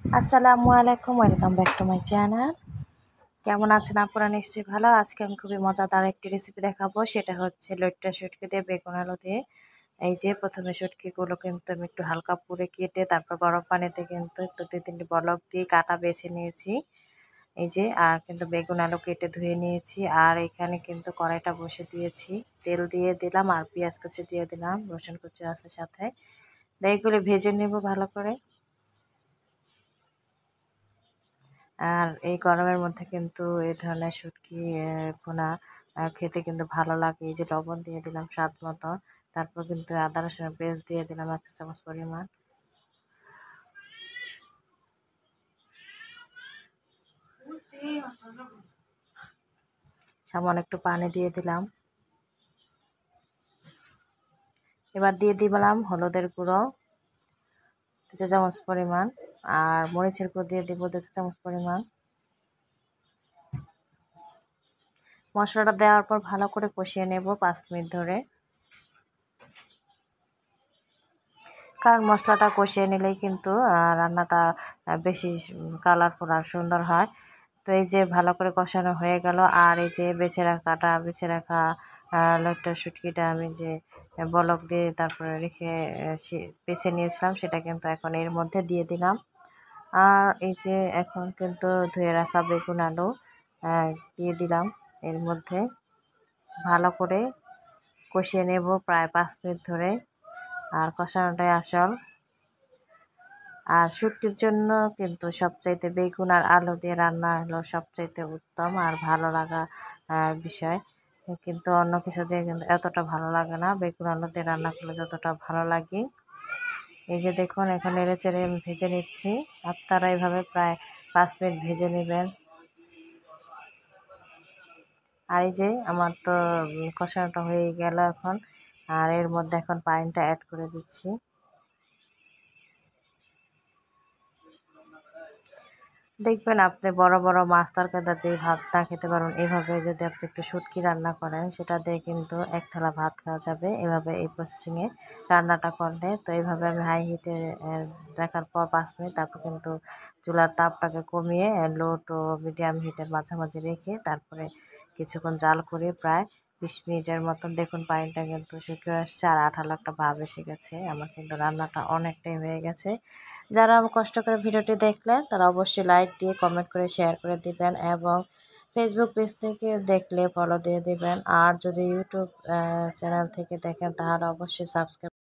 আসসালামু আলাইকুম, welcome back to my channel. কেমন আছেন আপনারা? নিশ্চয়ই ভালো। আজকে আমি খুবই মজাদার একটি রেসিপি দেখাবো, সেটা হচ্ছে লইট্টা শুটকি দিয়ে বেগুন আলু দিয়ে। এই যে প্রথমে শুটকিগুলো কিন্তু আমি একটু হালকা পুড়ে কেটে তারপর গরম পানিতে কিন্তু একটু 2-3টি বলক দিয়ে কাটা বেছে নিয়েছি। এই যে আর কিন্তু বেগুন আলু কেটে ধুয়ে নিয়েছি। আর এখানে কিন্তু কড়াইটা বসে দিয়েছি, তেল দিয়ে দিলাম আর পেঁয়াজ কুচি দিয়ে দিলাম, রসুন কুচি আছে সাথে। এগুলো ভেজে নেব ভালো করে। আর এই গরমের মধ্যে কিন্তু এই ধরনের শুটকি ভুনা খেতে কিন্তু ভালো লাগে। এই যে লবণ দিয়ে দিলাম স্বাদ মতো, তারপর কিন্তু আদা রসুনের পেস্ট দিয়ে দিলাম 1 চা চামচ পরিমাণ। সামান্য একটু পানি দিয়ে দিলাম। এবার দিয়ে দিলাম হলুদের গুঁড়ো 2 চা চামচ পরিমাণ, আর মরিচের গুঁড়ো দিয়ে দিব 2 চা চামচ পরিমাণ। মশলাটা দেওয়ার পর ভালো করে কষিয়ে নেব 5 মিনিট ধরে, কারণ মশলাটা কষিয়ে নিলেই কিন্তু রান্নাটা বেশি কালারফুল আর সুন্দর হয়। তো এই যে ভালো করে কষানো হয়ে গেল। আর এই যে বেছে রাখা লইট্টা শুটকিটা আমি যে বলক দিয়ে তারপরে রেখে বেছে নিয়েছিলাম, সেটা কিন্তু এখন এর মধ্যে দিয়ে দিলাম। আর এই যে এখন কিন্তু ধুয়ে রাখা বেগুন আলু দিয়ে দিলাম এর মধ্যে। ভালো করে কষিয়ে নেব প্রায় 5 মিনিট ধরে। আর কষানোটাই আসল। আর শুটকির জন্য কিন্তু সবচাইতে বেগুন আর আলু দিয়ে রান্না হলো সবচাইতে উত্তম আর ভালো লাগা বিষয়। কিন্তু অন্য কিছু দিয়ে কিন্তু এতটা ভালো লাগে না, বেগুন আলু দিয়ে রান্না করলে যতটা ভালো লাগে। এই যে দেখুন, এখন নেড়ে চেড়ে আমি ভেজে নিচ্ছি। আপনারা এইভাবে প্রায় 5 মিনিট ভেজে নেবেন। আর এই যে আমার তো কষানোটা হয়ে গেল এখন। আর এর মধ্যে এখন পানিটা অ্যাড করে দিচ্ছি। দেখবেন আপনি বড় বড় মাছ তরকারিতে যেই ভাত না খেতে পারবেন, এইভাবে যদি আপনি একটু শুটকি রান্না করেন, সেটা দিয়ে কিন্তু এক থালা ভাত খাওয়া যাবে এভাবে এই প্রসেসিংয়ে রান্নাটা করলে। তো এইভাবে আমি হাই হিটে রাখার পর 5 মিনিট, তারপর কিন্তু চুলার তাপটাকে কমিয়ে লো টু মিডিয়াম হিটের মাঝামাঝি রেখে তারপরে কিছুক্ষণ জাল করে প্রায় 20 মিনিটের মতন দেখুন পানিটা কিন্তু শুকিয়ে আসছে আর আঠালো একটা ভাব এসে গেছে। আমার কিন্তু রান্নাটা অনেকটাই হয়ে গেছে। যারা আমার কষ্ট করে ভিডিওটি দেখলেন তারা অবশ্যই লাইক দিয়ে কমেন্ট করে শেয়ার করে দিবেন, এবং ফেসবুক পেজ থেকে দেখলে ফলো দিয়ে দিবেন। আর যদি ইউটিউব চ্যানেল থেকে দেখেন তাহলে অবশ্যই সাবস্ক্রাইব